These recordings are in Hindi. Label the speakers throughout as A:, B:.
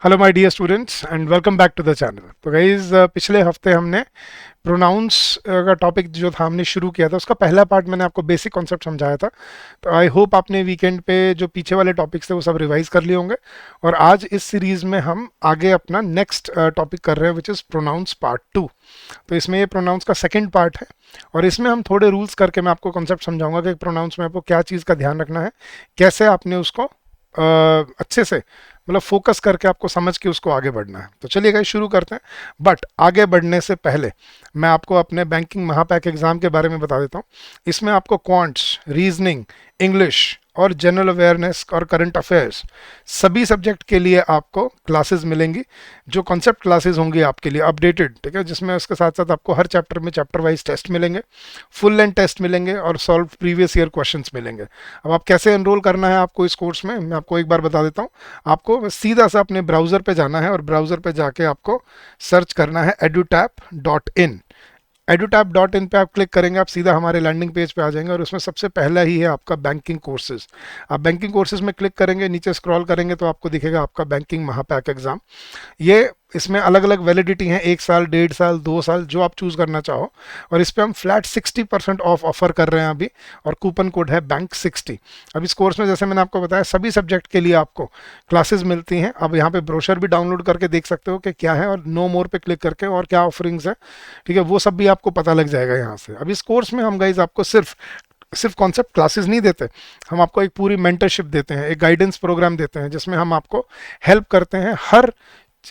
A: Hello my dear students and welcome back to the channel. तो गाइज पिछले हफ्ते हमने प्रोनाउंस का टॉपिक जो था हमने शुरू किया था, उसका पहला पार्ट मैंने आपको बेसिक कॉन्सेप्ट समझाया था। तो आई होप आपने वीकेंड पे जो पीछे वाले टॉपिक्स थे वो सब रिवाइज कर लिए होंगे। और आज इस सीरीज में हम आगे अपना नेक्स्ट टॉपिक कर रहे हैं विच इज़ प्रोनाउंस पार्ट 2। तो इसमें ये प्रोनाउंस का सेकेंड पार्ट है और इसमें हम थोड़े रूल्स करके मैं आपको कॉन्सेप्ट समझाऊंगा कि प्रोनाउंस में आपको क्या चीज़ का ध्यान रखना है, कैसे आपने उसको अच्छे से मतलब फोकस करके आपको समझ के उसको आगे बढ़ना है। तो चलिए गाइस शुरू करते हैं। बट आगे बढ़ने से पहले मैं आपको अपने बैंकिंग महापैक एग्जाम के बारे में बता देता हूँ। इसमें आपको क्वांट्स, रीजनिंग, इंग्लिश और जनरल अवेयरनेस और करंट अफेयर्स सभी सब्जेक्ट के लिए आपको क्लासेस मिलेंगी, जो कॉन्सेप्ट क्लासेस होंगी आपके लिए अपडेटेड, ठीक है, जिसमें उसके साथ साथ आपको हर चैप्टर में चैप्टर वाइज टेस्ट मिलेंगे, फुल लेंथ टेस्ट मिलेंगे और सॉल्व प्रीवियस ईयर क्वेश्चंस मिलेंगे। अब आप कैसे एनरोल करना है आपको इस कोर्स में, मैं आपको एक बार बता देता हूँ। आपको सीधा सा अपने ब्राउज़र पे जाना है और ब्राउज़र पे जाके आपको सर्च करना है edutap.in। edutap.in पे आप क्लिक करेंगे, आप सीधा हमारे लैंडिंग पेज पे आ जाएंगे और उसमें सबसे पहला ही है आपका बैंकिंग कोर्सेज। आप बैंकिंग कोर्सेज में क्लिक करेंगे, नीचे स्क्रॉल करेंगे तो आपको दिखेगा आपका बैंकिंग महापैक एग्जाम। ये इसमें अलग अलग वैलिडिटी हैं, 1 साल, 1.5 साल, 2 साल, जो आप चूज़ करना चाहो। और इस पे हम फ्लैट 60% ऑफ ऑफर कर रहे हैं अभी, और कूपन कोड है बैंक60। अब इस कोर्स में जैसे मैंने आपको बताया सभी सब्जेक्ट के लिए आपको क्लासेस मिलती हैं। अब यहाँ पे ब्रोशर भी डाउनलोड करके देख सकते हो कि क्या है, और नो मोर पे क्लिक करके और क्या ऑफरिंग्स है, ठीक है, वो सब भी आपको पता लग जाएगा यहाँ से। अब इस कोर्स में हम गाइज आपको सिर्फ सिर्फ कॉन्सेप्ट क्लासेस नहीं देते, हम आपको एक पूरी मेंटरशिप देते हैं, एक गाइडेंस प्रोग्राम देते हैं, जिसमें हम आपको हेल्प करते हैं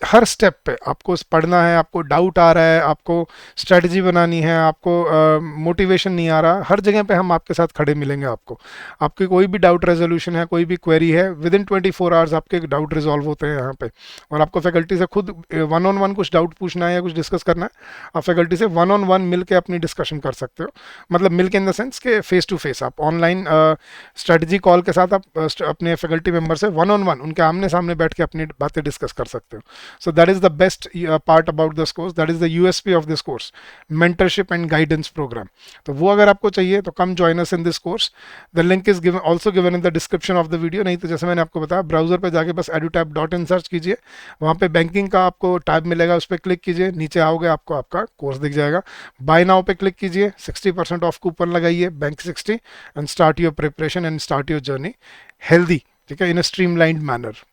A: हर स्टेप पे। आपको पढ़ना है, आपको डाउट आ रहा है, आपको स्ट्रेटजी बनानी है, आपको मोटिवेशन नहीं आ रहा, हर जगह पे हम आपके साथ खड़े मिलेंगे आपको। आपकी कोई भी डाउट रेजोल्यूशन है, कोई भी क्वेरी है, विद इन 24 आवर्स आपके डाउट रिजॉल्व होते हैं यहाँ पे। और आपको फैकल्टी से खुद वन ऑन वन कुछ डाउट पूछना है या कुछ डिस्कस करना है, आप फैकल्टी से वन ऑन वन मिल के अपनी डिस्कशन कर सकते हो। मतलब मिल के इन द सेंस के फेस टू फेस, आप ऑनलाइन स्ट्रेटजी कॉल के साथ आप अपने फैकल्टी मेंबर से वन ऑन वन उनके आमने सामने बैठ के अपनी बातें डिस्कस कर सकते हो। So that is the best part about this course. That is the USP of this course, mentorship and guidance program. तो वो अगर आपको चाहिए तो come join us in this course. The link is given also given in the description of the video. नहीं तो जैसे मैंने आपको बताया, ब्राउजर पे जाके बस edutap.in सर्च कीजिए, वहाँ पे बैंकिंग का आपको टैब मिलेगा, उस पर क्लिक कीजिए, नीचे आओगे आपको आपका कोर्स दिख जाएगा। बाय नाउ पे क्लिक कीजिए, 60% ऑफ कूपन लगाइए बैंक60 and start your preparation and start your journey healthy, ठीक है, इन अ स्ट्रीमलाइंड मैनर।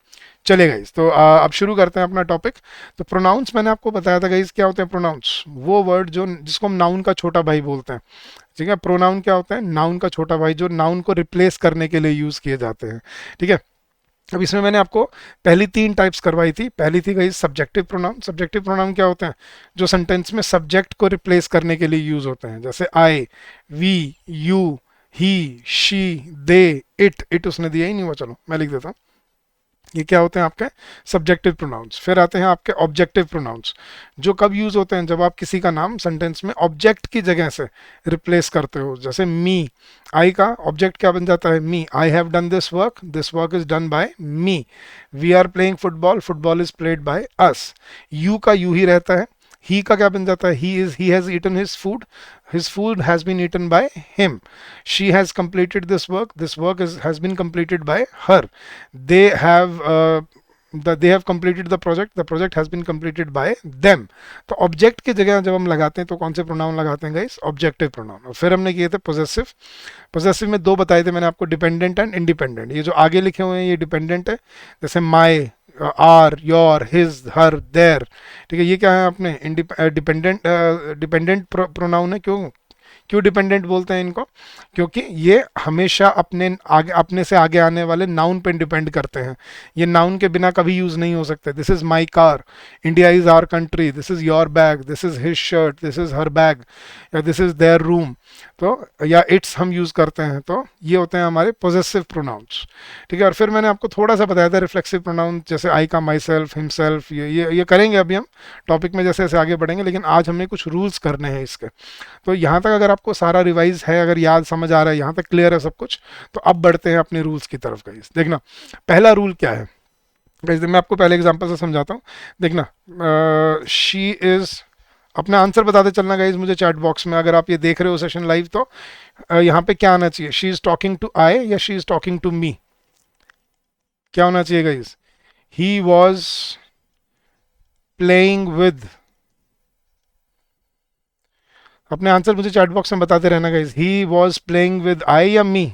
A: चलिए गाइज, तो अब शुरू करते हैं अपना टॉपिक। तो प्रोनाउंस मैंने आपको बताया था गाइज, क्या होते हैं प्रोनाउंस, वो वर्ड जो जिसको हम नाउन का छोटा भाई बोलते हैं, ठीक है। प्रोनाउन क्या होता है, नाउन का छोटा भाई, जो नाउन को रिप्लेस करने के लिए यूज किए जाते हैं, ठीक है। अब इसमें मैंने आपको पहली 3 टाइप्स करवाई थी। पहली थी guys subjective pronoun. Subjective pronoun क्या होते हैं, जो सेंटेंस में सब्जेक्ट को रिप्लेस करने के लिए यूज होते हैं, जैसे I, we, you, he, she, they, it उसने दिया ही नहीं हुआ, चलो मैं लिख देता हूँ। ये क्या होते हैं आपके सब्जेक्टिव प्रोनाउंस। फिर आते हैं आपके ऑब्जेक्टिव प्रोनाउंस, जो कब यूज होते हैं, जब आप किसी का नाम सेंटेंस में ऑब्जेक्ट की जगह से रिप्लेस करते हो। जैसे मी, आई का ऑब्जेक्ट क्या बन जाता है, me. I have done this work is done by me. We are playing football, football is played by us. You का यू ही रहता है। ही का क्या बन जाता है, he has eaten his food has been eaten by him. She has completed this work has been completed by her. They have they have completed the project has been completed by them. तो ऑब्जेक्ट की जगह जब हम लगाते हैं तो कौन से प्रोनाउन लगाते हैं गाइस, ऑब्जेक्टिव प्रोनाउन। और फिर हमने किए थे पोजेसिव। पोजेसिव में 2 बताए थे मैंने आपको, डिपेंडेंट एंड इंडिपेंडेंट। ये जो आगे लिखे हुए हैं ये डिपेंडेंट है, जैसे my, our, your, his, her, their, ठीक है। ये क्या है अपने डिपेंडेंट डिपेंडेंट प्रोनाउन है। क्यों क्यों डिपेंडेंट बोलते हैं इनको, क्योंकि ये हमेशा अपने से आगे आने वाले नाउन पे डिपेंड करते हैं। ये नाउन के बिना कभी यूज नहीं हो सकते। This is my car, India is our country, this is your bag, this is his shirt, this is her bag, या दिस इज देयर रूम, तो या इट्स हम यूज करते हैं। तो ये होते हैं हमारे पोजेसिव प्रोनाउंस, ठीक है। और फिर मैंने आपको थोड़ा सा बताया था रिफ्लेक्सिव प्रोनाउन, जैसे आई का माई सेल्फ, हिमसेल्फ, ये करेंगे अभी हम टॉपिक में जैसे जैसे आगे बढ़ेंगे, लेकिन आज हमने कुछ रूल्स करने हैं इसके। तो यहाँ तक अगर आपको सारा रिवाइज है, अगर याद समझ आ रहा है, यहाँ तक क्लियर है सब कुछ, तो अब बढ़ते हैं अपने रूल्स की तरफ गाइस। देखना पहला रूल क्या है गाइस, मैं आपको पहले एग्जांपल से समझाता हूँ। देखना, शी इज, अपना आंसर बताते चलना गाइज मुझे चैट बॉक्स में, अगर आप ये देख रहे हो सेशन लाइव तो यहाँ पे क्या आना चाहिए, she is talking to I या she is talking to me, क्या होना चाहिए guys, he was playing with, अपने आंसर मुझे चैट बॉक्स में बताते रहना guys, he was playing with I या me,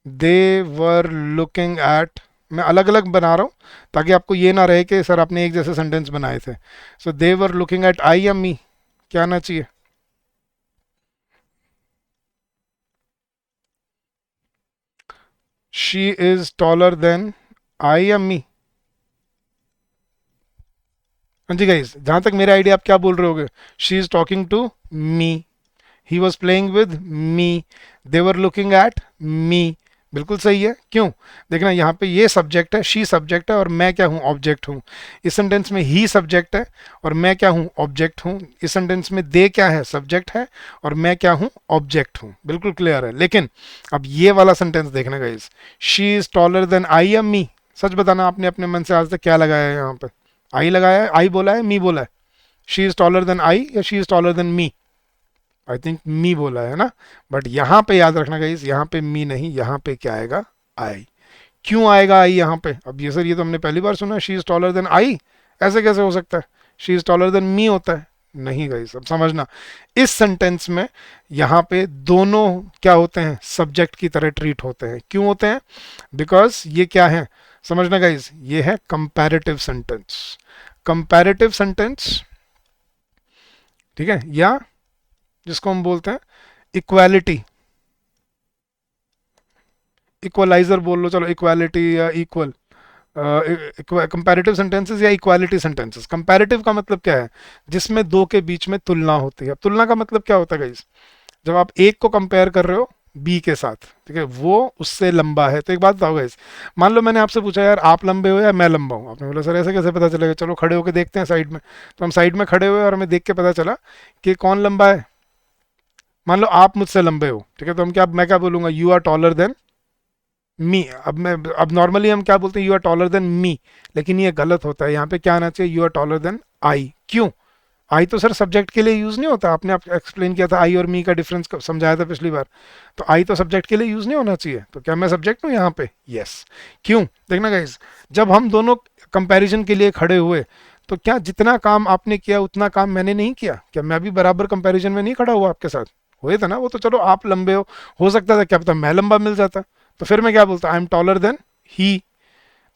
A: they were looking eight, मैं अलग अलग बना रहा हूँ ताकि आपको ये ना रहे कि सर आपने एक जैसे सेंटेंस बनाए थे। सो दे वर लुकिंग एट आई या मी, क्या आना चाहिए? She is taller than I या मी। हाँ जी गाइस, जहां तक मेरा आइडिया, आप क्या बोल रहे होगे? She is talking to me, he was playing with me, they were looking at me. बिल्कुल सही है। क्यों? देखना यहाँ पे ये सब्जेक्ट है, शी सब्जेक्ट है, और मैं क्या हूँ? ऑब्जेक्ट हूँ। इस सेंटेंस में ही सब्जेक्ट है और मैं क्या हूँ? ऑब्जेक्ट हूँ। इस सेंटेंस में दे क्या है? सब्जेक्ट है और मैं क्या हूँ? ऑब्जेक्ट हूँ। बिल्कुल क्लियर है। लेकिन अब ये वाला सेंटेंस देखना guys, she is taller than I या मी। सच बताना, आपने अपने मन से आज तक क्या लगाया है यहाँ पे? आई लगाया है, आई बोला है, मी बोला है? She is taller than I या she is taller than me? I think me बोला है ना। बट यहाँ पे याद रखना गाइस, यहाँ पे मी नहीं, यहाँ पे क्या आएगा? आई। क्यों आएगा आई यहाँ पे? अब ये सर, ये तो हमने पहली बार सुना, she is taller than I, ऐसे कैसे हो सकता है? She is taller than me होता है। नहीं गाइस, अब समझना, इस सेंटेंस में यहाँ पे दोनों क्या होते हैं? सब्जेक्ट की तरह ट्रीट होते हैं। क्यों होते हैं? बिकॉज ये क्या है? समझना गाइस, ये है कंपैरेटिव सेंटेंस। कंपैरेटिव सेंटेंस, ठीक है, या जिसको हम बोलते हैं इक्वालिटी, इक्वलाइजर बोल लो, चलो इक्वालिटी या इक्वल, कंपैरेटिव सेंटेंसेस या इक्वालिटी सेंटेंसेस। कंपैरेटिव का मतलब क्या है? जिसमें दो के बीच में तुलना होती है। तुलना का मतलब क्या होता है गाइस? जब आप एक को कंपेयर कर रहे हो बी के साथ, ठीक है, वो उससे लंबा है। तो एक बात बताओ गाइस, मान लो मैंने आपसे पूछा यार आप लंबे हो या मैं लंबा हूँ, आपने बोला सर ऐसे कैसे पता चलेगा? चलो खड़े होकर देखते हैं साइड में। तो हम साइड में खड़े हुए और हमें देख के पता चला कि कौन लंबा है। मान लो आप मुझसे लंबे हो, ठीक है, तो हम क्या, मैं क्या बोलूंगा? You are taller than me. अब नॉर्मली हम क्या बोलते हैं? You are taller than me. लेकिन ये गलत होता है। यहाँ पे क्या आना चाहिए? You are taller than I. क्यों? आई तो सर सब्जेक्ट के लिए यूज नहीं होता। आपने आप एक्सप्लेन किया था आई और मी का डिफरेंस, समझाया था पिछली बार। तो आई तो सब्जेक्ट के लिए यूज नहीं होना चाहिए। तो क्या मैं सब्जेक्ट हूँ यहाँ पे? यस। क्यों? देखना गाइस, जब हम दोनों कंपैरिजन के लिए खड़े हुए, तो क्या जितना काम आपने किया उतना काम मैंने नहीं किया? क्या मैं भी बराबर कंपैरिजन में नहीं खड़ा हुआ आपके साथ? हुए था ना। वो तो चलो आप लंबे हो सकता था, क्या पता मैं लंबा मिल जाता। तो फिर मैं क्या बोलता? I am taller than he.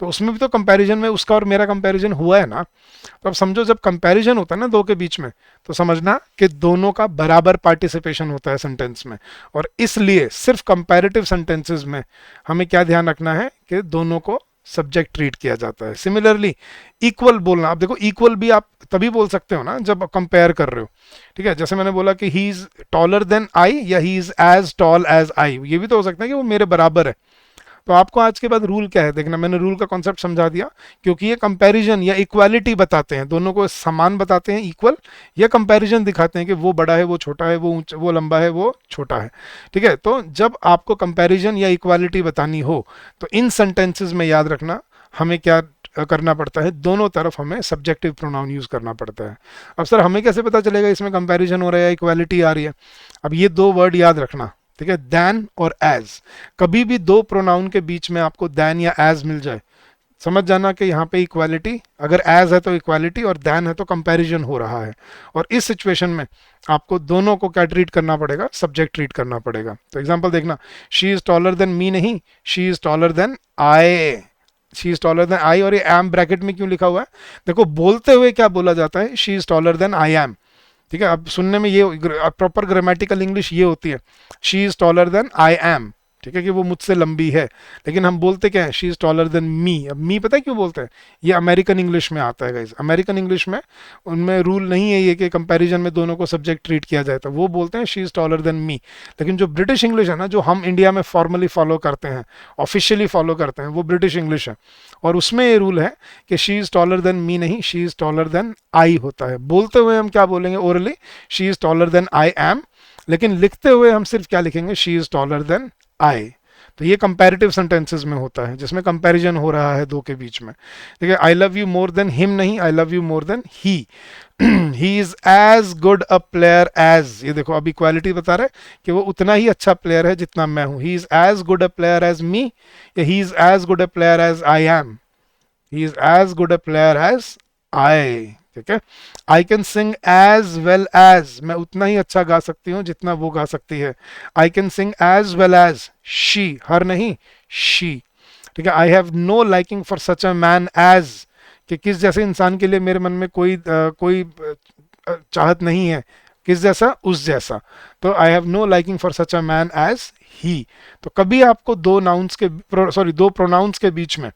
A: तो उसमें भी तो कंपैरिजन में उसका और मेरा कंपैरिजन हुआ है ना। तो अब समझो, जब कंपैरिजन होता है ना दो के बीच में, तो समझना कि दोनों का बराबर पार्टिसिपेशन होता है सेंटेंस में। और इसलिए सिर्फ कंपैरेटिव सेंटेंसेस में हमें क्या ध्यान रखना है कि दोनों को सब्जेक्ट ट्रीट किया जाता है। सिमिलरली इक्वल बोलना, आप देखो इक्वल भी आप तभी बोल सकते हो ना जब कंपेयर कर रहे हो, ठीक है। जैसे मैंने बोला कि he is taller than I या he is as tall as I, ये भी तो हो सकता है कि वो मेरे बराबर है। तो आपको आज के बाद रूल क्या है देखना, मैंने रूल का कॉन्सेप्ट समझा दिया, क्योंकि ये कंपैरिजन या इक्वालिटी बताते हैं, दोनों को समान बताते हैं, इक्वल, या कंपैरिजन दिखाते हैं कि वो बड़ा है वो छोटा है, वो लंबा है वो छोटा है, ठीक है। तो जब आपको कंपैरिजन या इक्वालिटी बतानी हो, तो इन सेंटेंसेस में याद रखना हमें क्या करना पड़ता है, दोनों तरफ हमें सब्जेक्टिव प्रोनाउन यूज करना पड़ता है। अब सर हमें कैसे पता चलेगा इसमें कंपैरिजन हो रहा है या इक्वालिटी आ रही है? अब ये दो वर्ड याद रखना, ठीक है, दैन और एज। कभी भी दो प्रोनाउन के बीच में आपको दैन या एज मिल जाए, समझ जाना कि यहाँ पे इक्वालिटी, अगर एज है तो इक्वालिटी और दैन है तो कंपैरिजन हो रहा है। और इस सिचुएशन में आपको दोनों को क्या ट्रीट करना पड़ेगा? सब्जेक्ट ट्रीट करना पड़ेगा। तो एग्जांपल देखना, she is taller than me नहीं, she is taller than I. She is taller than I, और ये एम ब्रैकेट में क्यों लिखा हुआ है? देखो बोलते हुए क्या बोला जाता है? She is taller than I am, ठीक है। अब सुनने में ये प्रॉपर ग्रामेटिकल इंग्लिश ये होती है, she is taller than I am, ठीक है, कि वो मुझसे लंबी है। लेकिन हम बोलते क्या है? She is taller than me. अब मी पता है क्यों बोलते हैं? ये अमेरिकन इंग्लिश में आता है गाइस। अमेरिकन इंग्लिश में उनमें रूल नहीं है ये कि कंपैरिजन में दोनों को सब्जेक्ट ट्रीट किया जाए, तो वो बोलते हैं she is taller than me. लेकिन जो ब्रिटिश इंग्लिश है ना, जो हम इंडिया में फॉर्मली फॉलो करते हैं, ऑफिशियली फॉलो करते हैं, वो ब्रिटिश इंग्लिश है। और उसमें ये रूल है कि she is taller than me नहीं, she is taller than I होता है। बोलते हुए हम क्या बोलेंगे orally? She is taller than I am. लेकिन लिखते हुए हम सिर्फ क्या लिखेंगे? She is taller than I. तो ये कंपैरेटिव सेंटेंसेस में होता है, जिसमें कंपैरिजन हो रहा है दो के बीच में, ठीक है। I love you more than him नहीं, I love you more than he. He is as good a player as, ये देखो अब इक्वालिटी बता रहा है कि वो उतना ही अच्छा प्लेयर है जितना मैं हूं। He is as good a player as me, या he is as good a player as I am. He is as good a player as I, ठीक है। I can sing as well as, मैं उतना ही अच्छा गा सकती हूँ जितना वो गा सकती है। I can sing as well as she, her नहीं, शी, ठीक है। I have no liking for such a man as, कि किस जैसे इंसान के लिए मेरे मन में कोई चाहत नहीं है, किस जैसा, उस जैसा। तो I have no liking for such a man as he. तो कभी आपको दो नाउन्स के सॉरी दो प्रोनाउंस के बीच में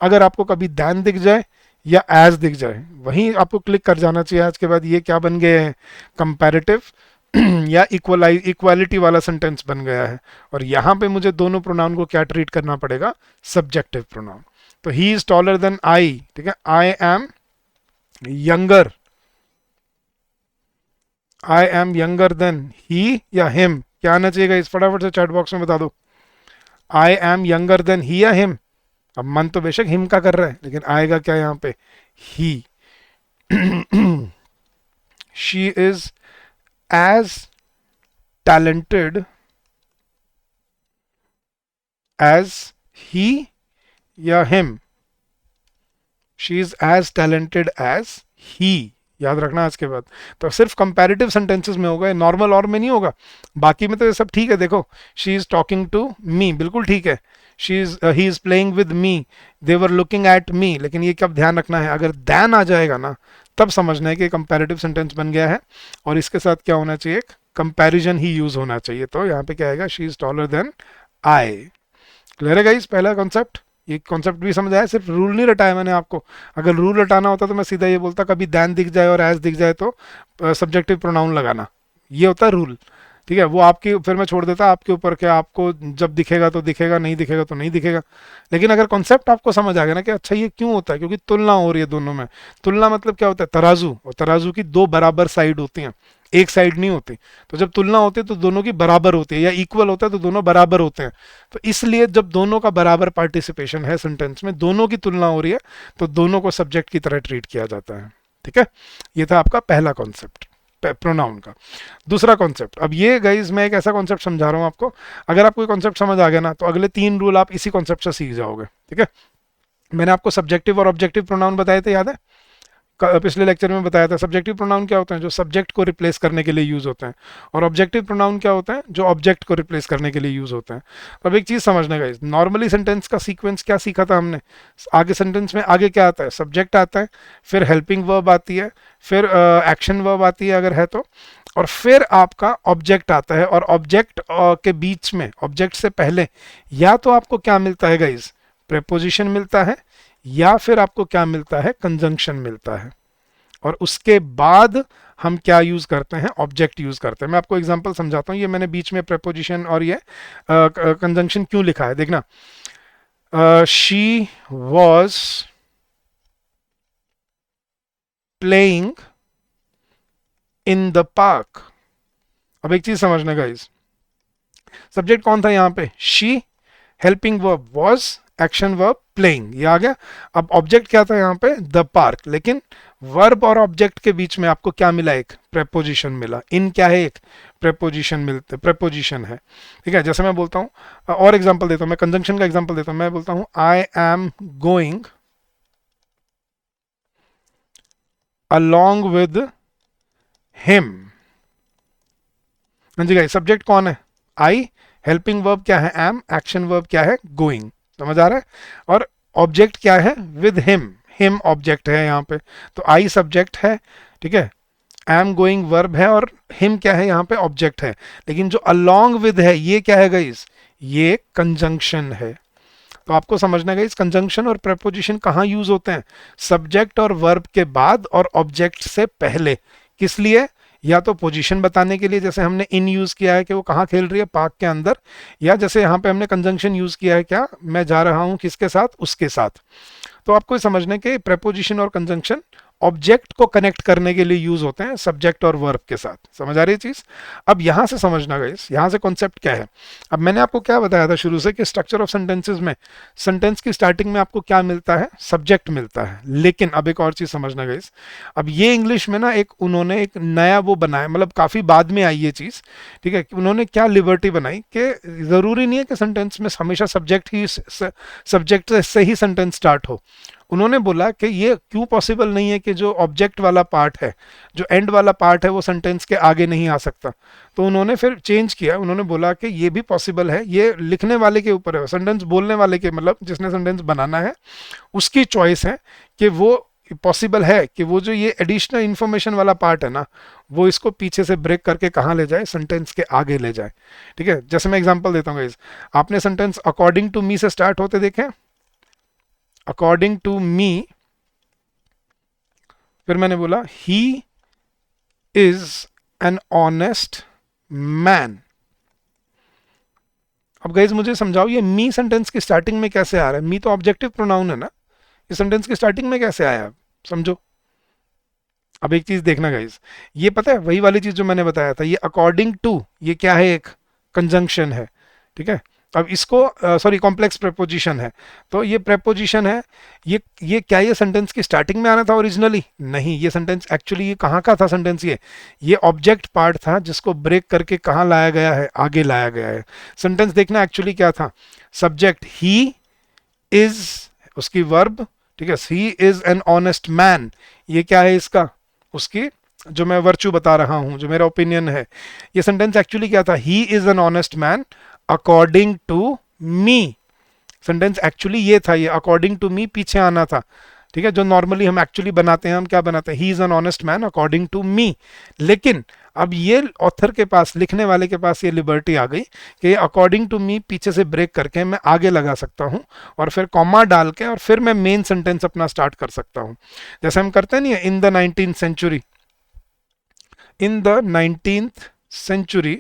A: अगर आपको कभी दैन दिख जाए या एज दिख जाए, वहीं आपको क्लिक कर जाना चाहिए। आज के बाद ये क्या बन गए हैं, कंपैरेटिव या इक्वालिटी वाला सेंटेंस बन गया है। और यहाँ पे मुझे दोनों प्रोनाउन को क्या ट्रीट करना पड़ेगा, सब्जेक्टिव प्रोनाउन। तो he is taller than I, ठीक है। I am younger, I am younger than he या हिम, क्या आना चाहिए इस, फटाफट से चैट बॉक्स में बता दो। I am younger than he या हिम। अब मन तो बेशक हिम का कर रहा है, लेकिन आएगा क्या यहाँ पे, he. She is as talented as he या him, she is as talented as he, याद रखना आज के बाद। तो सिर्फ कंपैरेटिव सेंटेंसेस में होगा, नॉर्मल और में नहीं होगा। बाकी में तो ये सब ठीक है। देखो, she is talking to me, बिल्कुल ठीक है। She is he is playing with me, they were looking at me. लेकिन ये कब ध्यान रखना है, अगर दैन आ जाएगा ना, तब समझना है कि कंपैरेटिव सेंटेंस बन गया है और इसके साथ क्या होना चाहिए, एक कंपैरिजन ही यूज होना चाहिए। तो यहाँ पे क्या आएगा, she is taller than I. Clear है गाइस पहला कॉन्सेप्ट। ये कॉन्सेप्ट भी समझ आया, सिर्फ रूल नहीं रटाया मैंने आपको। अगर रूल रटाना होता तो मैं सीधा ये बोलता, कभी दैन दिख जाए और एज दिख जाए तो सब्जेक्टिव प्रोनाउन लगाना, ये होता है रूल, ठीक है। वो आपकी, फिर मैं छोड़ देता आपके ऊपर कि आपको जब दिखेगा तो दिखेगा, नहीं दिखेगा तो नहीं दिखेगा। लेकिन अगर कॉन्सेप्ट आपको समझ आ गया ना कि अच्छा ये क्यों होता है, क्योंकि तुलना हो रही है दोनों में। तुलना मतलब क्या होता है, तराजू, और तराजू की दो बराबर साइड होती हैं, एक साइड नहीं होती। तो जब तुलना होती है तो दोनों की बराबर होती है, या इक्वल होता है तो दोनों बराबर होते हैं। तो इसलिए जब दोनों का बराबर पार्टिसिपेशन है सेंटेंस में, दोनों की तुलना हो रही है, तो दोनों को सब्जेक्ट की तरह ट्रीट किया जाता है, ठीक है। ये था आपका पहला कॉन्सेप्ट प्रोनाउन का। दूसरा कॉन्सेप्ट, अब ये गाइज मैं एक ऐसा कॉन्सेप्ट समझा रहा हूँ आपको, अगर आपको कॉन्सेप्ट समझ आ गया ना, तो अगले 3 रूल आप इसी कॉन्सेप्ट से सीख जाओगे, ठीक है। मैंने आपको सब्जेक्टिव और ऑब्जेक्टिव प्रोनाउन बताए थे, याद है, पिछले लेक्चर में बताया था। सब्जेक्टिव प्रोनाउन क्या होते हैं, जो सब्जेक्ट को रिप्लेस करने के लिए यूज होते हैं, और ऑब्जेक्टिव प्रोनाउन क्या होते हैं, जो ऑब्जेक्ट को रिप्लेस करने के लिए यूज होते हैं। तो अब एक चीज समझने का, नॉर्मली सेंटेंस का सीक्वेंस क्या सीखा था हमने, आगे सेंटेंस में आगे क्या आता है, सब्जेक्ट आता है, फिर हेल्पिंग वर्ब आती है, फिर एक्शन वर्ब आती है अगर है तो, और फिर आपका ऑब्जेक्ट आता है। और ऑब्जेक्ट के बीच में, ऑब्जेक्ट से पहले या तो आपको क्या मिलता है गाइज, प्रेपोजिशन मिलता है, या फिर आपको क्या मिलता है, कंजंक्शन मिलता है। और उसके बाद हम क्या यूज करते हैं, ऑब्जेक्ट यूज करते हैं। मैं आपको एग्जांपल समझाता हूं, ये मैंने बीच में प्रेपोजिशन और ये कंजंक्शन क्यों लिखा है, देखना। She was playing in the park. अब एक चीज समझना गाइस, सब्जेक्ट कौन था यहाँ पे, she, helping verb was, action verb playing, ये आ गया। अब ऑब्जेक्ट क्या था यहाँ पे, द पार्क। लेकिन वर्ब और ऑब्जेक्ट के बीच में आपको क्या मिला, एक प्रेपोजिशन मिला। इन क्या है, एक प्रेपोजिशन मिलते, प्रेपोजिशन है, ठीक है। जैसे मैं बोलता हूँ, और एग्जांपल देता हूँ, मैं कंजंक्शन का एग्जांपल देता हूँ। मैं बोलता हूँ I am going along with him. हाँ जी गाइस, सब्जेक्ट कौन है, आई, हेल्पिंग वर्ब क्या है, एम, एक्शन वर्ब क्या है, गोइंग, समझ आ रहा है। और ऑब्जेक्ट क्या है, विद हिम, हिम ऑब्जेक्ट है यहाँ पे। तो आई सब्जेक्ट है, ठीक है, एम गोइंग वर्ब है, और हिम क्या है यहाँ पे, ऑब्जेक्ट है। लेकिन जो अलोंग विद है, ये क्या है गाइस, ये कंजंक्शन है। तो आपको समझना है गाइस, कंजंक्शन और प्रेपोजिशन कहाँ यूज होते हैं, सब्जेक्ट और वर्ब के बाद और ऑब्जेक्ट से पहले। किस लिए, या तो पोजीशन बताने के लिए, जैसे हमने इन यूज किया है कि वो कहाँ खेल रही है, पार्क के अंदर, या जैसे यहाँ पे हमने कंजंक्शन यूज किया है, क्या, मैं जा रहा हूँ किसके साथ, उसके साथ। तो आपको समझने के प्रेपोजिशन और कंजंक्शन ऑब्जेक्ट को कनेक्ट करने के लिए यूज होते हैं, सब्जेक्ट और वर्ब के साथ। समझ आ रही है चीज। अब यहां से समझना गाइस, यहां से कॉन्सेप्ट क्या है। अब मैंने आपको क्या बताया था शुरू से कि स्ट्रक्चर ऑफ सेंटेंसेस में, सेंटेंस की स्टार्टिंग में आपको क्या मिलता है, सब्जेक्ट मिलता है। लेकिन अब एक और चीज समझना गाइस, अब ये इंग्लिश में ना एक उन्होंने एक नया वो बनाया, मतलब काफी बाद में आई ये चीज, ठीक है। उन्होंने क्या लिबर्टी बनाई कि जरूरी नहीं है कि सेंटेंस में हमेशा सब्जेक्ट से ही सेंटेंस स्टार्ट हो। उन्होंने बोला कि ये क्यों पॉसिबल नहीं है कि जो ऑब्जेक्ट वाला पार्ट है, जो एंड वाला पार्ट है, वो सेंटेंस के आगे नहीं आ सकता। तो उन्होंने फिर चेंज किया, उन्होंने बोला कि ये भी पॉसिबल है, ये लिखने वाले के ऊपर है, सेंटेंस बोलने वाले के, मतलब जिसने सेंटेंस बनाना है उसकी चॉइस है कि वो पॉसिबल है कि वो जो ये एडिशनल इंफॉर्मेशन वाला पार्ट है ना, वो इसको पीछे से ब्रेक करके कहाँ ले जाए, सेंटेंस के आगे ले जाए। ठीक है, जैसे मैं एग्जांपल देता हूँ गाइस, आपने सेंटेंस अकॉर्डिंग टू मी से स्टार्ट होते देखे, अकॉर्डिंग टू मी, फिर मैंने बोला ही इज एन ऑनेस्ट मैन। अब गाइस मुझे समझाओ, ये मी सेंटेंस की स्टार्टिंग में कैसे आ रहा है? मी तो ऑब्जेक्टिव प्रोनाउन है ना, ये सेंटेंस की स्टार्टिंग में कैसे आया? समझो। अब एक चीज देखना गाइस, ये पता है वही वाली चीज जो मैंने बताया था, ये अकॉर्डिंग टू, ये क्या है? एक कंजंक्शन है। ठीक है, अब इसको सॉरी कॉम्प्लेक्स प्रेपोजिशन है, तो ये प्रेपोजिशन है, ये क्या ये सेंटेंस की स्टार्टिंग में आना था ओरिजिनली? नहीं, ये सेंटेंस एक्चुअली ये कहाँ का था सेंटेंस? ये ऑब्जेक्ट पार्ट था जिसको ब्रेक करके कहाँ लाया गया है? आगे लाया गया है। सेंटेंस देखना एक्चुअली क्या था, सब्जेक्ट ही इज, उसकी वर्ब, ठीक है, he is an honest man, ये क्या है इसका? उसकी जो मैं वर्च्यू बता रहा हूं, जो मेरा ओपिनियन है। ये सेंटेंस एक्चुअली क्या था? He is an honest man according to me. Sentence actually ये था, ये अकॉर्डिंग टू मी पीछे आना था। ठीक है, जो नॉर्मली हम एक्चुअली बनाते हैं, हम क्या बनाते हैं? He is an honest man according to me. लेकिन अब ये ऑथर के पास, लिखने वाले के पास ये लिबर्टी आ गई कि अकॉर्डिंग टू मी पीछे से ब्रेक करके मैं आगे लगा सकता हूं और फिर कॉमा डाल के और फिर मैं मेन सेंटेंस अपना स्टार्ट कर सकता हूं, जैसे हम करते नहीं है in the 19th century. In the 19th century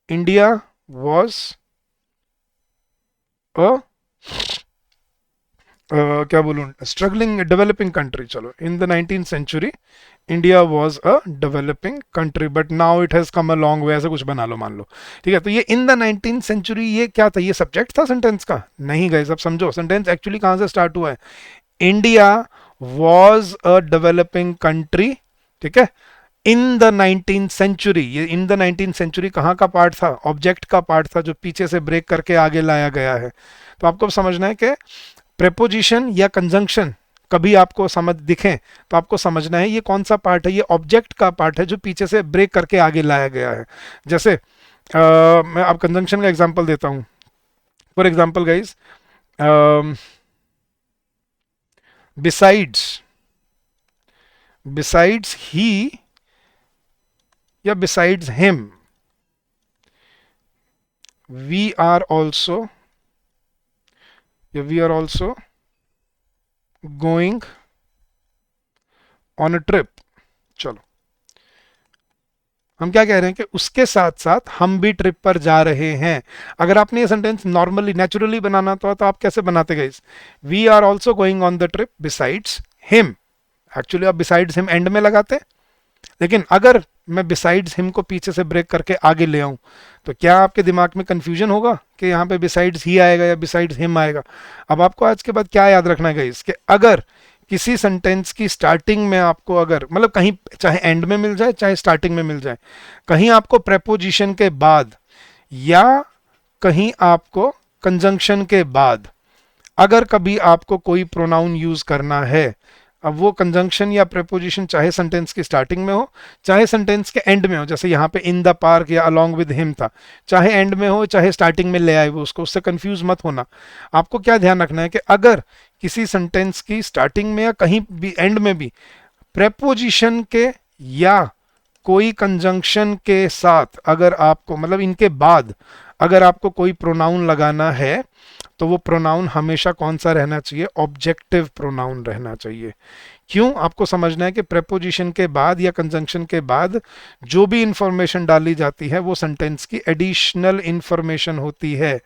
A: India was a क्या बोलूं, स्ट्रगलिंग डेवलपिंग कंट्री। चलो, in the 19th century India was a developing country but now it has come a long way, ऐसा कुछ बना लो, मान लो। ठीक है, तो ये इन द 19th सेंचुरी ये क्या था? ये सब्जेक्ट था सेंटेंस का? नहीं गए, सब समझो, सेंटेंस एक्चुअली कहां से स्टार्ट हुआ है? India was a developing country. ठीक है, इन द 19th सेंचुरी, ये इन द 19th सेंचुरी कहाँ का पार्ट था? ऑब्जेक्ट का पार्ट था जो पीछे से ब्रेक करके आगे लाया गया है। तो आपको समझना है कि प्रेपोजिशन या कंजंक्शन कभी आपको समझ दिखें तो आपको समझना है ये कौन सा पार्ट है, ये ऑब्जेक्ट का पार्ट है जो पीछे से ब्रेक करके आगे लाया गया है। जैसे मैं अब कंजंक्शन का एग्जांपल देता हूं। For example guys, besides, besides he या besides him, we are also, we are also going on a trip. चलो, हम क्या कह रहे हैं कि उसके साथ साथ हम भी ट्रिप पर जा रहे हैं। अगर आपने ये सेंटेंस नॉर्मली नेचुरली बनाना तो आप कैसे बनाते गए? We are also going on the trip besides him. Actually आप बिसाइड्स हिम एंड में लगाते, लेकिन अगर मैं बिसाइड्स हिम को पीछे से ब्रेक करके आगे ले आऊं तो क्या आपके दिमाग में कंफ्यूजन होगा कि यहाँ पे बिसाइड्स ही आएगा या बिसाइड्स हिम आएगा? अब आपको आज के बाद क्या याद रखना है इसके, अगर किसी सेंटेंस की स्टार्टिंग में आपको, अगर मतलब कहीं चाहे एंड में मिल जाए चाहे स्टार्टिंग में मिल जाए, कहीं आपको प्रेपोजिशन के बाद या कहीं आपको कंजंक्शन के बाद अगर कभी आपको कोई प्रोनाउन यूज करना है, अब वो कंजंक्शन या प्रेपोजिशन चाहे सेंटेंस की स्टार्टिंग में हो चाहे सेंटेंस के एंड में हो, जैसे यहाँ पे इन द पार्क या अलोंग विद हिम था, चाहे एंड में हो चाहे स्टार्टिंग में ले आए वो उसको, उससे कंफ्यूज मत होना। आपको क्या ध्यान रखना है कि अगर किसी सेंटेंस की स्टार्टिंग में या कहीं भी एंड में भी प्रेपोजिशन के या कोई कंजंक्शन के साथ अगर आपको, मतलब इनके बाद अगर आपको कोई प्रोनाउन लगाना है तो वो प्रोनाउन हमेशा कौन सा रहना चाहिए? ऑब्जेक्टिव प्रोनाउन रहना चाहिए। क्यों? आपको समझना है कि प्रेपोजिशन के बाद या कंजंक्शन के बाद जो भी इंफॉर्मेशन डाली जाती है वो सेंटेंस की एडिशनल इंफॉर्मेशन होती है।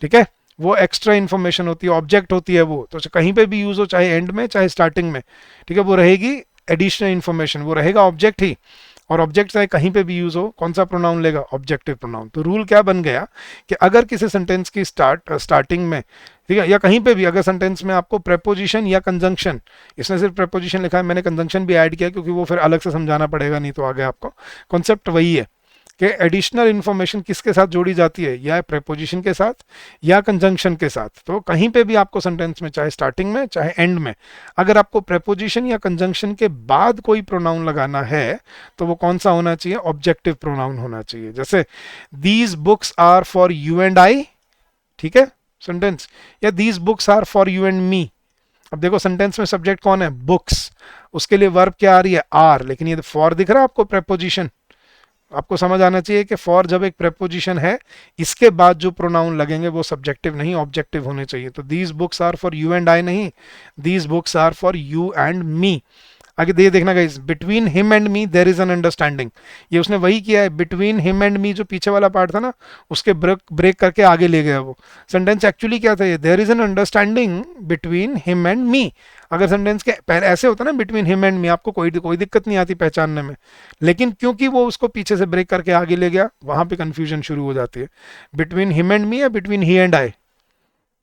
A: ठीक है, वो एक्स्ट्रा इंफॉर्मेशन होती है, ऑब्जेक्ट होती है वो, तो कहीं पे भी यूज हो, चाहे एंड में चाहे स्टार्टिंग में, ठीक है, वो रहेगी एडिशनल इंफॉर्मेशन, वो रहेगा ऑब्जेक्ट ही। और ऑब्जेक्ट चाहे कहीं पे भी यूज हो, कौन सा प्रोनाउन लेगा? Objective pronoun. तो रूल क्या बन गया कि अगर किसी सेंटेंस की स्टार्टिंग में, ठीक है, या कहीं पे भी अगर सेंटेंस में आपको प्रेपोजिशन या कंजंक्शन, इसने सिर्फ प्रेपोजिशन लिखा है, मैंने कंजंक्शन भी ऐड किया क्योंकि वो फिर अलग से समझाना पड़ेगा, नहीं तो आगे आपको कॉन्सेप्ट वही है कि एडिशनल इन्फॉर्मेशन किसके साथ जोड़ी जाती है, या प्रेपोजिशन के साथ या कंजंक्शन के साथ। तो कहीं पे भी आपको सेंटेंस में, चाहे स्टार्टिंग में चाहे एंड में, अगर आपको प्रेपोजिशन या कंजंक्शन के बाद कोई प्रोनाउन लगाना है तो वो कौन सा होना चाहिए, ऑब्जेक्टिव प्रोनाउन होना चाहिए। जैसे these books are for you and I, ठीक है सेंटेंस, या these books are for you and me. अब देखो सेंटेंस में सब्जेक्ट कौन है, बुक्स, उसके लिए वर्ब क्या आ रही है, आर, लेकिन ये फॉर दिख रहा है आपको, प्रेपोजिशन। आपको समझ आना चाहिए कि फॉर जब एक प्रेपोजिशन है, इसके बाद जो प्रोनाउन लगेंगे वो सब्जेक्टिव नहीं ऑब्जेक्टिव होने चाहिए। तो these books are for you and I नहीं, these books are for you and me. आगे ये देखना guys, between him and me there is an understanding, ये उसने वही किया है, बिटवीन हिम एंड मी जो पीछे वाला पार्ट था ना, उसके ब्रेक करके आगे ले गया वो। सेंटेंस एक्चुअली क्या था, ये there is an understanding between him and me. अगर सेंटेंस के पहले ऐसे होता ना, बिटवीन हिम एंड मी, आपको कोई दिक्कत नहीं आती पहचानने में, लेकिन क्योंकि वो उसको पीछे से ब्रेक करके आगे ले गया, वहां पे कंफ्यूजन शुरू हो जाती है। बिटवीन हिम एंड मी या बिटवीन ही एंड आई,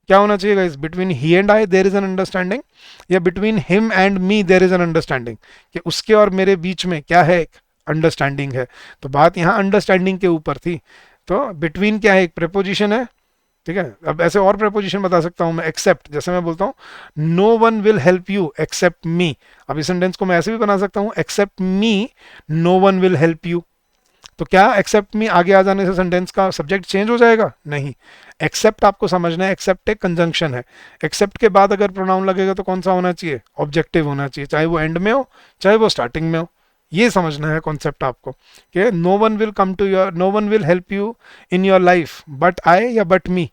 A: क्या होना चाहिए guys, between he and I there is an understanding, या between him and me there is an understanding, कि उसके और मेरे बीच में क्या है, एक अंडरस्टैंडिंग है। तो बात यहाँ अंडरस्टैंडिंग के ऊपर थी। तो बिटवीन क्या है, एक प्रेपोजिशन है, ठीक है। अब ऐसे और प्रेपोजिशन बता सकता हूं मैं, एक्सेप्ट, जैसे मैं बोलता हूँ no one will help you except me. अब इस सेंटेंस को मैं ऐसे भी बना सकता हूँ, except me no one will help you. तो क्या एक्सेप्ट मी आगे आ जाने से सेंटेंस का सब्जेक्ट चेंज हो जाएगा, नहीं। एक्सेप्ट आपको समझना है, एक्सेप्ट एक कंजंक्शन है, एक्सेप्ट के बाद अगर प्रोनाउन लगेगा तो कौन सा होना चाहिए, ऑब्जेक्टिव होना चाहिए, चाहे वो एंड में हो चाहे वो स्टार्टिंग में हो। ये समझना है कॉन्सेप्ट आपको, कि no one will come to your, no one will help you in your life but I, या but me,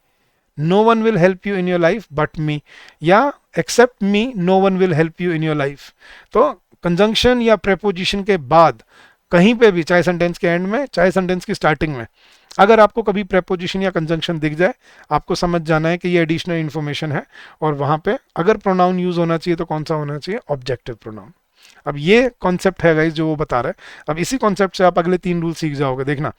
A: no one will help you in your life but me, या except me no one will help you in your life. तो कंजंक्शन या प्रेपोजिशन के बाद कहीं पे भी, चाहे सेंटेंस के एंड में चाहे सेंटेंस की स्टार्टिंग में, अगर आपको कभी प्रेपोजिशन या कंजंक्शन दिख जाए, आपको समझ जाना है कि ये एडिशनल इन्फॉर्मेशन है, और वहां पे अगर प्रोनाउन यूज होना चाहिए तो कौन सा होना चाहिए, ऑब्जेक्टिव प्रोनाउन। अब ये कॉन्सेप्ट है गाइस जो वो बता रहा है। अब इसी कॉन्सेप्ट से आप अगले 3 रूल सीख जाओगे। देखना,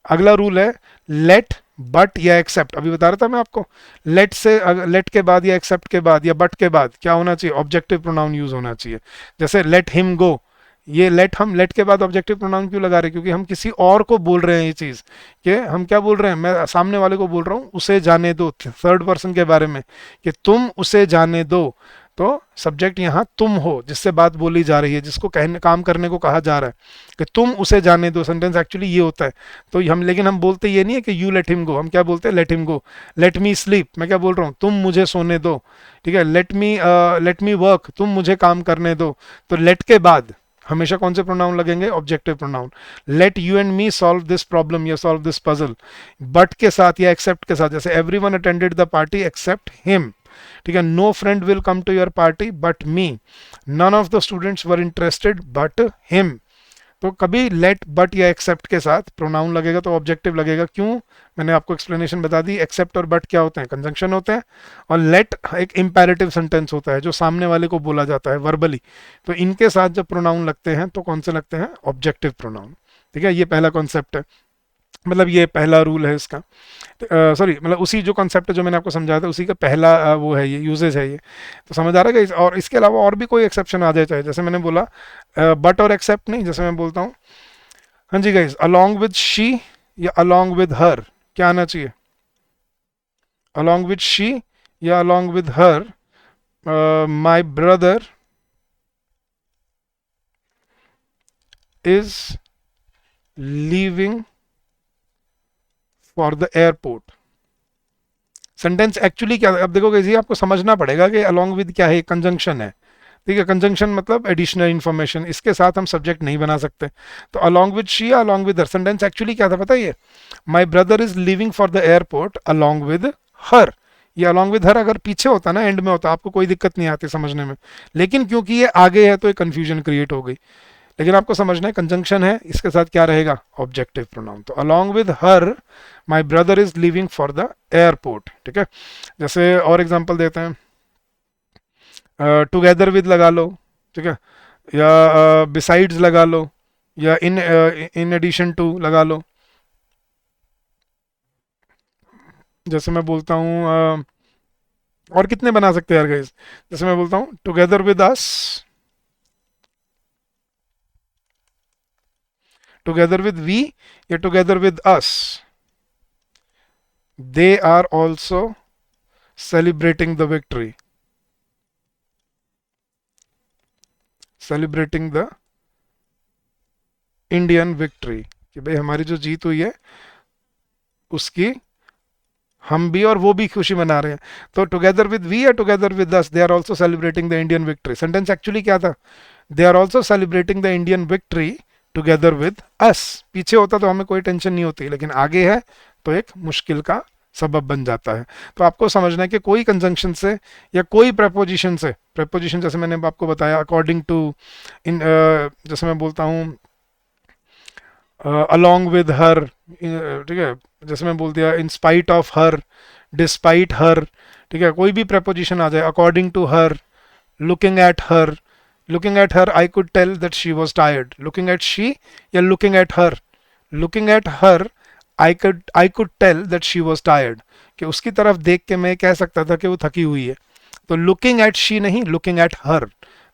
A: अगला रूल है लेट, बट या एक्सेप्ट। अभी बता रहा था मैं आपको, लेट से, लेट के बाद या एक्सेप्ट के बाद या बट के बाद क्या होना चाहिए, ऑब्जेक्टिव प्रोनाउन यूज होना चाहिए। जैसे लेट हिम गो, ये लेट, हम लेट के बाद ऑब्जेक्टिव प्रोनाउन क्यों लगा रहे हैं, क्योंकि हम किसी और को बोल रहे हैं ये चीज, कि हम क्या बोल रहे हैं, मैं सामने वाले को बोल रहा हूँ उसे जाने दो, थर्ड पर्सन के बारे में, कि तुम उसे जाने दो। तो सब्जेक्ट यहाँ तुम हो, जिससे बात बोली जा रही है, जिसको कहने, काम करने को कहा जा रहा है, कि तुम उसे जाने दो। सेंटेंस एक्चुअली ये होता है। तो हम, लेकिन हम बोलते ये नहीं है कि यू लेट हिम गो, हम क्या बोलते हैं, let him go. Let me sleep, मैं क्या बोल रहा हूँ, तुम मुझे सोने दो, ठीक है। लेट मी वर्क, तुम मुझे काम करने दो। तो लेट के बाद हमेशा कौन से प्रोनाउन लगेंगे, objective pronoun. Let you and me solve this problem या सॉल्व दिस पजल, बट के साथ या एक्सेप्ट के साथ, जैसे everyone attended the party except him, ठीक है। No friend will come to your party but me, none of the students were interested but him. तो कभी लेट, बट या एक्सेप्ट के साथ प्रोनाउन लगेगा तो ऑब्जेक्टिव लगेगा। क्यों, मैंने आपको एक्सप्लेनेशन बता दी। एक्सेप्ट और बट क्या होते हैं, कंजंक्शन होते हैं, और लेट एक इंपेरेटिव सेंटेंस होता है जो सामने वाले को बोला जाता है वर्बली। तो इनके साथ जब प्रोनाउन लगते हैं तो कौन से लगते हैं, ऑब्जेक्टिव प्रोनाउन, ठीक है। ये पहला कॉन्सेप्ट है, मतलब ये पहला रूल है इसका। सॉरी, मतलब उसी जो कॉन्सेप्ट है जो मैंने आपको समझाया था, उसी का पहला वो है, ये यूजेज है ये। तो समझ आ रहा है। और इसके अलावा और भी कोई एक्सेप्शन आ जाए, चाहे जैसे मैंने बोला बट और एक्सेप्ट नहीं, जैसे मैं बोलता हूँ, हाँ जी गाइज, अलॉन्ग विद शी या अलॉन्ग विद हर, क्या आना चाहिए, अलॉन्ग विद शी या along with her. My brother is leaving for the airport. Sentence actually क्या, अब देखो ये आपको समझना पड़ेगा कि अलॉन्ग विद क्या है, कंजंक्शन है, ठीक है। कंजंक्शन मतलब एडिशनल इन्फॉर्मेशन, इसके साथ हम सब्जेक्ट नहीं बना सकते। तो अलॉन्ग विद शी या along with her, sentence actually क्या था पता है, माई brother is living for the airport along with her. ये अलॉन्ग विद हर अगर पीछे होता ना, एंड में होता, आपको कोई दिक्कत नहीं आती समझने में, लेकिन क्योंकि ये आगे है तो एक कंफ्यूजन क्रिएट हो गई। लेकिन आपको समझना है कंजंक्शन है, इसके साथ क्या रहेगा, ऑब्जेक्टिव प्रोनाउन। तो along with her my brother is living for the airport, ठीक है। जैसे और एग्जांपल देते हैं, टुगेदर विद लगा लो, ठीक है, या बिसाइड्स लगा लो, या इन एडिशन टू लगा लो। जैसे मैं बोलता हूँ, और कितने बना सकते हैं यार गाइस, जैसे मैं बोलता हूँ together with us, together with we, या together with us, they are also celebrating the victory, celebrating the Indian victory, कि भाई हमारी जो जीत हुई है उसकी हम भी और वो भी खुशी मना रहे हैं। तो टुगेदर विद वी या together with us they are also celebrating the Indian victory, sentence actually क्या था, they are also celebrating the Indian victory together with us. पीछे होता तो हमें कोई टेंशन नहीं होती, लेकिन आगे है तो एक मुश्किल का सबब बन जाता है। तो आपको समझना है कि कोई कंजंक्शन से या कोई प्रेपोजिशन से, प्रेपोजिशन जैसे मैंने आपको बताया अकॉर्डिंग टू, इन जैसे मैं बोलता हूँ अलोंग विद हर, ठीक है, जैसे मैं बोल दिया in spite of her, despite her, ठीक है, कोई भी प्रेपोजिशन आ जाए, according to her, looking at her, looking at her I could tell that she was tired, looking at she या looking at her, looking at her I could tell that she was tired, कि उसकी तरफ देख के मैं कह सकता था कि वो थकी हुई है। तो लुकिंग एट शी नहीं, लुकिंग एट हर।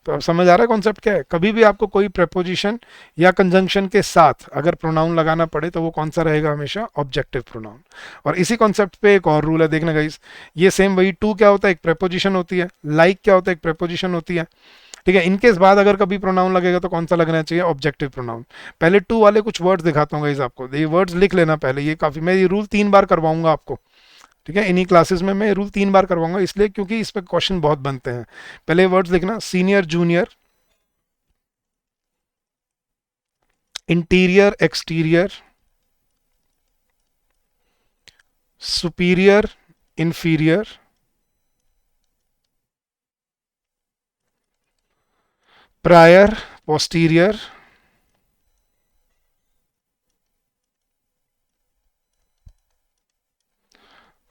A: तो अब समझ आ रहा है कॉन्सेप्ट क्या है। कभी भी आपको कोई प्रेपोजिशन या कंजंक्शन के साथ अगर प्रोनाउन लगाना पड़े तो वो कौन सा रहेगा, हमेशा ऑब्जेक्टिव प्रोनाउन। और इसी कॉन्सेप्ट पे एक और रूल है, देखना गाइस, ये सेम वही, टू क्या होता है, एक प्रेपोजिशन होती है, लाइक क्या होता है, एक प्रेपोजिशन होती है, ठीक है। इनके बाद अगर कभी प्रोनाउन लगेगा तो कौन सा लगना चाहिए, ऑब्जेक्टिव प्रोनाउन। पहले टू वाले कुछ वर्ड्स दिखाता हूँ गाइस आपको, ये वर्ड्स लिख लेना पहले, ये काफी, मैं ये रूल 3 बार करवाऊंगा आपको, ठीक है। इन्हीं क्लासेस में मैं रूल 3 बार करवाऊंगा, इसलिए क्योंकि इस पर क्वेश्चन बहुत बनते हैं। पहले वर्ड्स लिखना, senior junior, interior exterior, superior inferior, prior posterior,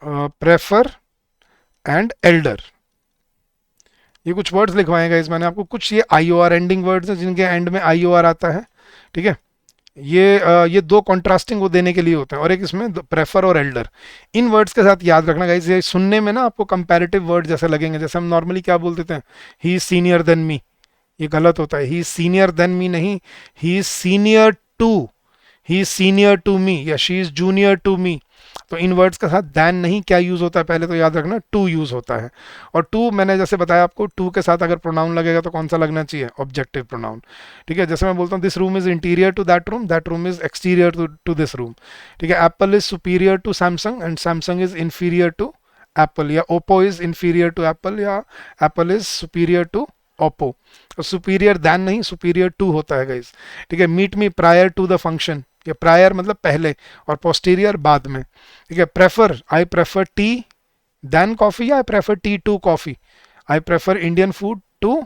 A: prefer and Elder. ये कुछ वर्ड्स लिखवाएगा इस, मैंने आपको कुछ, ये आई ओ आर एंडिंग वर्ड्स हैं जिनके एंड में आई ओ आर आता है, ठीक है। ये दो कॉन्ट्रास्टिंग वो देने के लिए होते हैं, और एक इसमें प्रेफर और एल्डर। इन वर्ड्स के साथ याद रखना गाइस, ये सुनने में ना आपको कंपैरेटिव वर्ड जैसे लगेंगे, जैसे हम नॉर्मली क्या बोल देते हैं, he is senior than me, ये गलत होता है, he is senior than me नहीं, he is senior to, he is senior to me, या she is junior to me. तो इन वर्ड्स के साथ दैन नहीं, क्या यूज होता है, पहले तो याद रखना, टू यूज होता है। और टू मैंने जैसे बताया आपको, टू के साथ अगर प्रोनाउन लगेगा तो कौन सा लगना चाहिए, ऑब्जेक्टिव प्रोनाउन, ठीक है। जैसे मैं बोलता हूँ this room is interior to that room is exterior to this room, ठीक है। Apple is superior to Samsung and Samsung is inferior to Apple, या Oppo is inferior to Apple, या Apple is superior to Oppo. तो सुपीरियर दैन नहीं, सुपीरियर टू होता है गाइस, ठीक है। Meet me prior to the function, ये प्रायर मतलब पहले और पोस्टीरियर बाद में, ठीक है। प्रेफर, आई प्रेफर टी देन कॉफी, या I prefer tea to coffee, I prefer Indian food to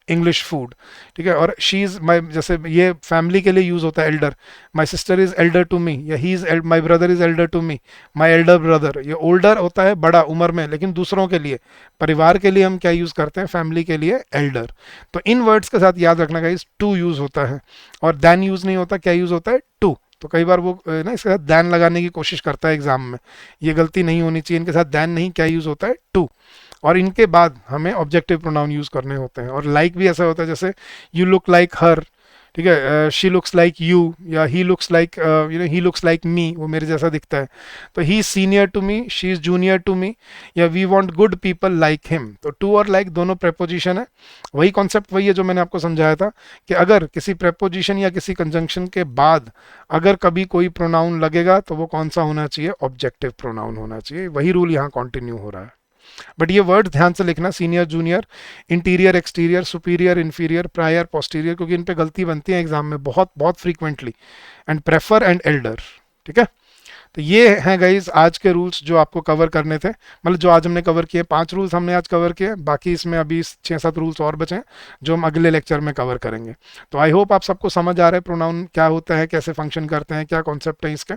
A: English food, ठीक है। और शी इज माई, जैसे ये फैमिली के लिए यूज होता है elder, my sister is elder to me, या he is, my brother is elder to me, my elder brother. ये ओल्डर होता है बड़ा उम्र में, लेकिन दूसरों के लिए, परिवार के लिए हम क्या यूज करते हैं, फैमिली के लिए एल्डर। तो इन वर्ड्स के साथ याद रखना गाइस, टू यूज होता है, और दैन यूज नहीं होता, क्या यूज होता है, टू। तो कई बार वो ना इसके साथ दैन लगाने की कोशिश करता है एग्जाम में, ये गलती नहीं होनी चाहिए, इनके साथ दैन नहीं, क्या यूज होता है, टू। और इनके बाद हमें ऑब्जेक्टिव प्रोनाउन यूज करने होते हैं। और लाइक भी ऐसा होता है, जैसे यू लुक लाइक हर, ठीक है, शी लुक्स लाइक यू, या he looks like, you know, he looks like me, वो मेरे जैसा दिखता है। तो he is senior to me, she is junior to me, या we want good people like him. तो टू और लाइक दोनों प्रेपोजिशन है, वही कॉन्सेप्ट वही है जो मैंने आपको समझाया था, कि अगर किसी प्रेपोजिशन या किसी कंजंक्शन के बाद अगर कभी कोई प्रोनाउन लगेगा तो वो कौन सा होना चाहिए, ऑब्जेक्टिव प्रोनाउन होना चाहिए। वही रूल यहाँ कंटिन्यू हो रहा है। बट ये वर्ड ध्यान से लिखना, senior junior, interior exterior, superior inferior, prior posterior, क्योंकि इन पे गलती बनती है एग्जाम में बहुत बहुत frequently. And prefer and Elder, ठीक है। तो ये हैं गाइज आज के रूल्स जो आपको कवर करने थे, मतलब जो आज हमने कवर किए, 5 रूल्स हमने आज कवर किए, बाकी इसमें अभी 6-7 रूल्स और बचे हैं जो हम अगले लेक्चर में कवर करेंगे। तो आई होप आप सबको समझ आ रहा है प्रोनाउन क्या होता है, कैसे फंक्शन करते हैं, क्या कॉन्सेप्ट है इसके।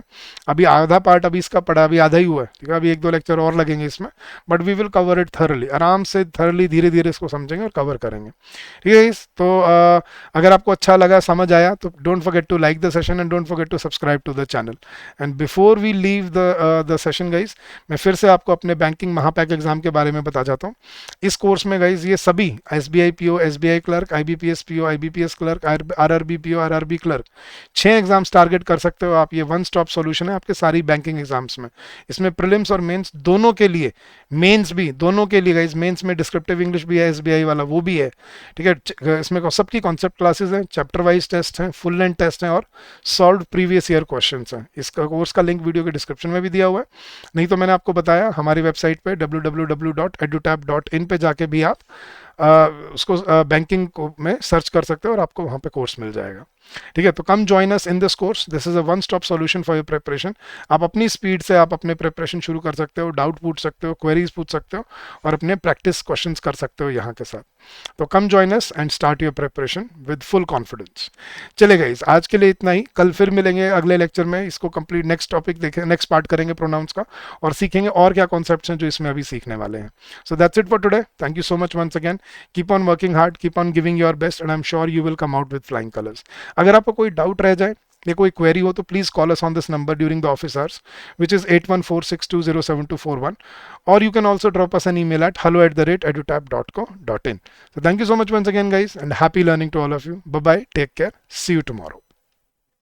A: अभी आधा पार्ट अभी इसका पढ़ा, अभी आधा ही हुआ है, ठीक है। अभी 1-2 लेक्चर और लगेंगे इसमें, but we will cover it thoroughly, आराम से थरली धीरे धीरे इसको समझेंगे और कवर करेंगे, ठीक है। तो अगर आपको अच्छा लगा, समझ आया, तो don't forget to like the session and don't forget to subscribe to the channel. And before we we leave the session guys, मैं फिर से आपको अपने बैंकिंग महापैक एग्जाम के बारे में बता जाता हूँ। इस कोर्स में गाइज ये सभी SBI PO, SBI clerk, IBPS PO, IBPS clerk, RRB PO, RRB clerk 6 exams target कर सकते हो आप। ये वन स्टॉप सॉल्यूशन है आपके सारी बैंकिंग एग्जाम्स में। इसमें प्रीलिम्स और मेंस दोनों के लिए, मेंस भी दोनों के लिए गाइज, मेंस में डिस्क्रिप्टिव इंग्लिश भी है, SBI वाला वो भी है, ठीक है। इसमें सबकी कॉन्सेप्ट क्लासेस हैं, चैप्टर वाइज टेस्ट हैं, फुल लेंथ टेस्ट हैं और सॉल्व प्रीवियस ईयर क्वेश्चंस हैं। इसका कोर्स का लिंक वीडियो के डिस्क्रिप्शन में भी दिया हुआ है, नहीं तो मैंने आपको बताया हमारी वेबसाइट पे www.edutab.in पे जाके भी आप उसको बैंकिंग में सर्च कर सकते हो और आपको वहाँ पे कोर्स मिल जाएगा, ठीक है। तो come join us in this course, this is a one stop solution for your preparation. आप अपनी स्पीड से आप अपने प्रिपरेशन शुरू कर सकते हो, डाउट पूछ सकते हो, क्वेरीज पूछ सकते हो और अपने प्रैक्टिस क्वेश्चंस कर सकते हो यहाँ के साथ। तो come join us and start your preparation with full confidence. चलेगा इस आज के लिए इतना ही, कल फिर मिलेंगे अगले लेक्चर में, इसको कंप्लीट नेक्स्ट टॉपिक देखें, नेक्स्ट पार्ट करेंगे प्रोनाउंस का और सीखेंगे और क्या कॉन्सेप्ट्स हैं जो इसमें अभी सीखने वाले हैं। So that's it for today, thank you so much once again, keep on working hard, keep on giving your best and I am sure you will come out with flying colours. अगर आपको कोई डाउट रह जाए या कोई क्वेरी हो तो please call us on this number during the office hours which is 8146207241, or you can also drop us an email at hello@edutab.co.in. So thank you so much once again guys and happy learning to all of you. Bye bye, take care, see you tomorrow.